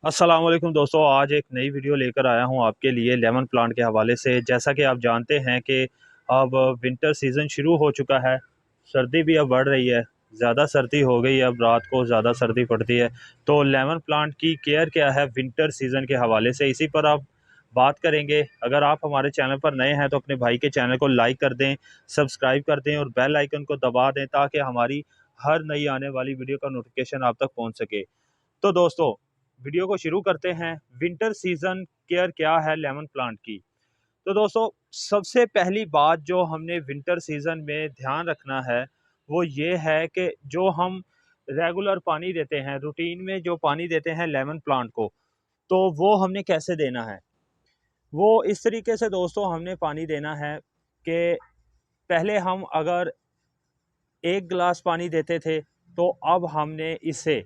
अस्सलाम वालेकुम दोस्तों। आज एक नई वीडियो लेकर आया हूं आपके लिए लेमन प्लांट के हवाले से। जैसा कि आप जानते हैं कि अब विंटर सीज़न शुरू हो चुका है, सर्दी भी अब बढ़ रही है, ज़्यादा सर्दी हो गई है, अब रात को ज़्यादा सर्दी पड़ती है। तो लेमन प्लांट की केयर क्या है विंटर सीज़न के हवाले से, इसी पर आप बात करेंगे। अगर आप हमारे चैनल पर नए हैं तो अपने भाई के चैनल को लाइक कर दें, सब्सक्राइब कर दें और बेल आइकन को दबा दें ताकि हमारी हर नई आने वाली वीडियो का नोटिफिकेशन आप तक पहुँच सके। तो दोस्तों, वीडियो को शुरू करते हैं। विंटर सीजन केयर क्या है लेमन प्लांट की। तो दोस्तों, सबसे पहली बात जो हमने विंटर सीजन में ध्यान रखना है वो ये है कि जो हम रेगुलर पानी देते हैं, रूटीन में जो पानी देते हैं लेमन प्लांट को, तो वो हमने कैसे देना है। वो इस तरीके से दोस्तों हमने पानी देना है कि पहले हम अगर 1 गिलास पानी देते थे तो अब हमने इसे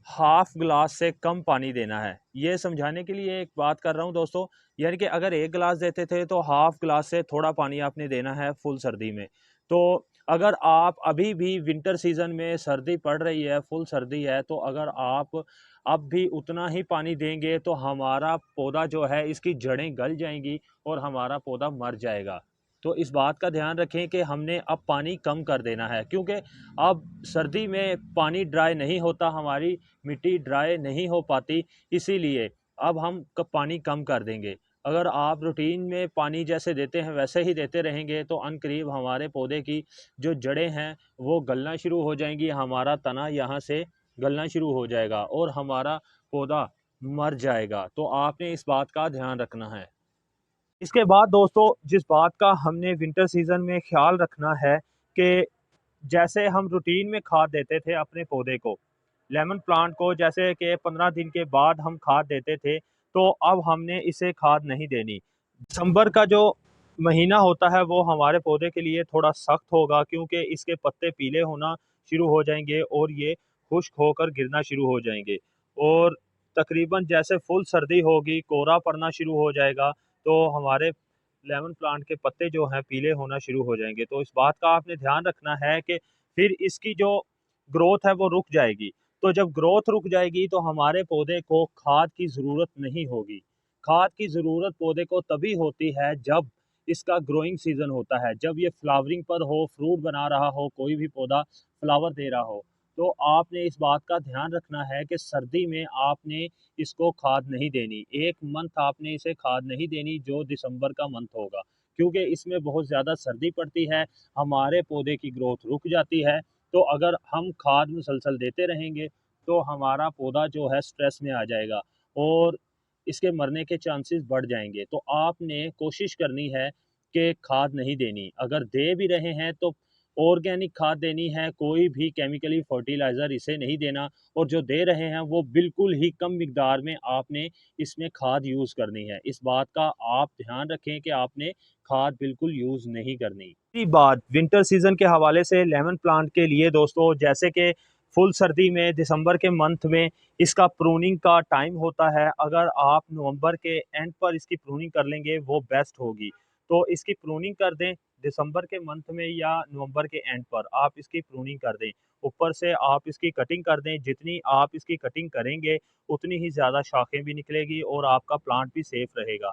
हाफ ग्लास से कम पानी देना है। ये समझाने के लिए एक बात कर रहा हूँ दोस्तों, यानी कि अगर 1 गिलास देते थे तो हाफ ग्लास से थोड़ा पानी आपने देना है फुल सर्दी में। तो अगर आप अभी भी विंटर सीजन में सर्दी पड़ रही है, फुल सर्दी है, तो अगर आप अब भी उतना ही पानी देंगे तो हमारा पौधा जो है इसकी जड़ें गल जाएंगी और हमारा पौधा मर जाएगा। तो इस बात का ध्यान रखें कि हमने अब पानी कम कर देना है, क्योंकि अब सर्दी में पानी ड्राई नहीं होता, हमारी मिट्टी ड्राई नहीं हो पाती, इसीलिए अब हम पानी कम कर देंगे। अगर आप रूटीन में पानी जैसे देते हैं वैसे ही देते रहेंगे तो अनकरीब हमारे पौधे की जो जड़ें हैं वो गलना शुरू हो जाएंगी, हमारा तना यहाँ से गलना शुरू हो जाएगा और हमारा पौधा मर जाएगा। तो आपने इस बात का ध्यान रखना है। इसके बाद दोस्तों, जिस बात का हमने विंटर सीजन में ख्याल रखना है कि जैसे हम रूटीन में खाद देते थे अपने पौधे को, लेमन प्लांट को, जैसे कि 15 दिन के बाद हम खाद देते थे, तो अब हमने इसे खाद नहीं देनी। दिसंबर का जो महीना होता है वो हमारे पौधे के लिए थोड़ा सख्त होगा, क्योंकि इसके पत्ते पीले होना शुरू हो जाएंगे और ये खुश्क होकर गिरना शुरू हो जाएंगे। और तकरीबन जैसे फुल सर्दी होगी, कोहरा पड़ना शुरू हो जाएगा, तो हमारे लेमन प्लांट के पत्ते जो हैं पीले होना शुरू हो जाएंगे। तो इस बात का आपने ध्यान रखना है कि फिर इसकी जो ग्रोथ है वो रुक जाएगी। तो जब ग्रोथ रुक जाएगी तो हमारे पौधे को खाद की ज़रूरत नहीं होगी। खाद की ज़रूरत पौधे को तभी होती है जब इसका ग्रोइंग सीज़न होता है, जब ये फ्लावरिंग पर हो, फ्रूट बना रहा हो, कोई भी पौधा फ्लावर दे रहा हो। तो आपने इस बात का ध्यान रखना है कि सर्दी में आपने इसको खाद नहीं देनी। 1 मंथ आपने इसे खाद नहीं देनी, जो दिसंबर का मंथ होगा, क्योंकि इसमें बहुत ज़्यादा सर्दी पड़ती है, हमारे पौधे की ग्रोथ रुक जाती है। तो अगर हम खाद मुसलसल देते रहेंगे तो हमारा पौधा जो है स्ट्रेस में आ जाएगा और इसके मरने के चांसेस बढ़ जाएंगे। तो आपने कोशिश करनी है कि खाद नहीं देनी। अगर दे भी रहे हैं तो ऑर्गेनिक खाद देनी है, कोई भी केमिकली फर्टिलाइज़र इसे नहीं देना। और जो दे रहे हैं वो बिल्कुल ही कम मिकदार में आपने इसमें खाद यूज़ करनी है। इस बात का आप ध्यान रखें कि आपने खाद बिल्कुल यूज़ नहीं करनी। दूसरी बात, विंटर सीजन के हवाले से लेमन प्लांट के लिए दोस्तों, जैसे कि फुल सर्दी में दिसंबर के मंथ में इसका प्रूनिंग का टाइम होता है। अगर आप नवंबर के एंड पर इसकी प्रूनिंग कर लेंगे वो बेस्ट होगी। तो इसकी प्रूनिंग कर दें दिसंबर के मंथ में या नवंबर के एंड पर आप इसकी प्रूनिंग कर दें। ऊपर से आप इसकी कटिंग कर दें। जितनी आप इसकी कटिंग करेंगे उतनी ही ज़्यादा शाखें भी निकलेगी और आपका प्लांट भी सेफ रहेगा।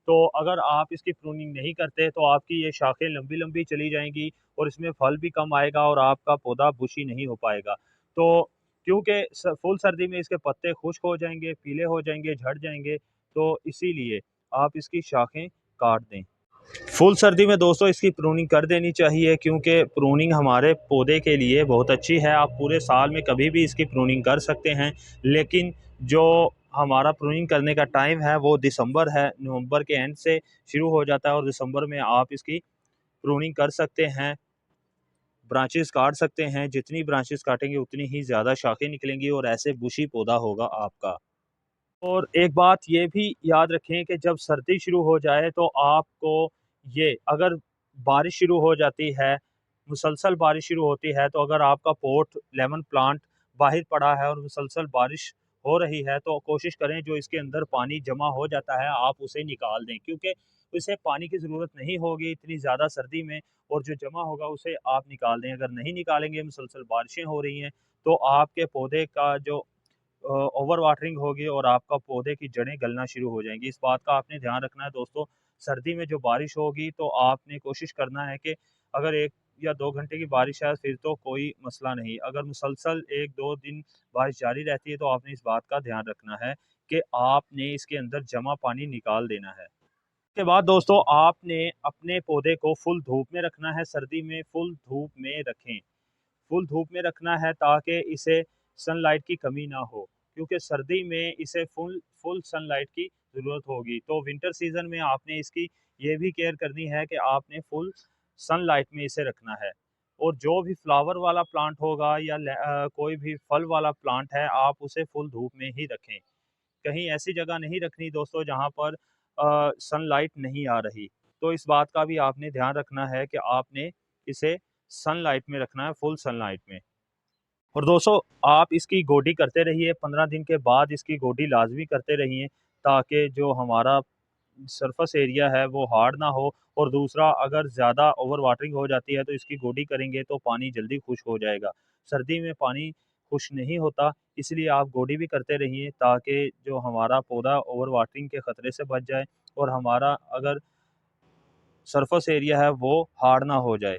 तो अगर आप इसकी प्रूनिंग नहीं करते तो आपकी ये शाखें लंबी लंबी चली जाएंगी और इसमें फल भी कम आएगा और आपका पौधा बुशी नहीं हो पाएगा। तो क्योंकि फुल सर्दी में इसके पत्ते खुश्क हो जाएंगे, पीले हो जाएंगे, झड़ जाएंगे, तो इसीलिए आप इसकी शाखें काट दें। फुल सर्दी में दोस्तों इसकी प्रूनिंग कर देनी चाहिए, क्योंकि प्रूनिंग हमारे पौधे के लिए बहुत अच्छी है। आप पूरे साल में कभी भी इसकी प्रूनिंग कर सकते हैं, लेकिन जो हमारा प्रूनिंग करने का टाइम है वो दिसंबर है। नवंबर के एंड से शुरू हो जाता है और दिसंबर में आप इसकी प्रूनिंग कर सकते हैं, ब्रांचेस काट सकते हैं। जितनी ब्रांचेस काटेंगे उतनी ही ज़्यादा शाखें निकलेंगी और ऐसे बुशी पौधा होगा आपका। और एक बात ये भी याद रखें कि जब सर्दी शुरू हो जाए तो आपको ये, अगर बारिश शुरू हो जाती है, मुसलसल बारिश शुरू होती है, तो अगर आपका पॉट लेमन प्लांट बाहर पड़ा है और मुसलसल बारिश हो रही है तो कोशिश करें जो इसके अंदर पानी जमा हो जाता है आप उसे निकाल दें, क्योंकि उसे पानी की ज़रूरत नहीं होगी इतनी ज़्यादा सर्दी में। और जो जमा होगा उसे आप निकाल दें। अगर नहीं निकालेंगे, मुसलसल बारिशें हो रही हैं, तो आपके पौधे का जो ओवर वाटरिंग होगी और आपका पौधे की जड़ें गलना शुरू हो जाएंगी। इस बात का आपने ध्यान रखना है दोस्तों। सर्दी में जो बारिश होगी तो आपने कोशिश करना है कि अगर 1 या 2 घंटे की बारिश है फिर तो कोई मसला नहीं। अगर मुसलसल 1-2 दिन बारिश जारी रहती है तो आपने इस बात का ध्यान रखना है कि आपने इसके अंदर जमा पानी निकाल देना है। के बाद दोस्तों आपने अपने पौधे को फुल धूप में रखना है। सर्दी में फुल धूप में रखें। फुल धूप में रखना है ताकि इसे सनलाइट की कमी ना हो, क्योंकि सर्दी में इसे फुल फुल सनलाइट की ज़रूरत होगी। तो विंटर सीज़न में आपने इसकी ये भी केयर करनी है कि आपने फुल सनलाइट में इसे रखना है। और जो भी फ्लावर वाला प्लांट होगा या कोई भी फल वाला प्लांट है आप उसे फुल धूप में ही रखें। कहीं ऐसी जगह नहीं रखनी दोस्तों जहाँ पर सनलाइट नहीं आ रही। तो इस बात का भी आपने ध्यान रखना है कि आपने इसे सनलाइट में रखना है, फुल सनलाइट में। और दोस्तों आप इसकी गोडी करते रहिए, 15 दिन के बाद इसकी गोडी लाज़मी करते रहिए ताकि जो हमारा सरफेस एरिया है वो हार्ड ना हो। और दूसरा अगर ज़्यादा ओवर वाटरिंग हो जाती है तो इसकी गोडी करेंगे तो पानी जल्दी खुश्क हो जाएगा। सर्दी में पानी खुश्क नहीं होता, इसलिए आप गोडी भी करते रहिए ताकि जो हमारा पौधा ओवर वाटरिंग के ख़तरे से बच जाए और हमारा अगर सरफेस एरिया है वो हार्ड ना हो जाए।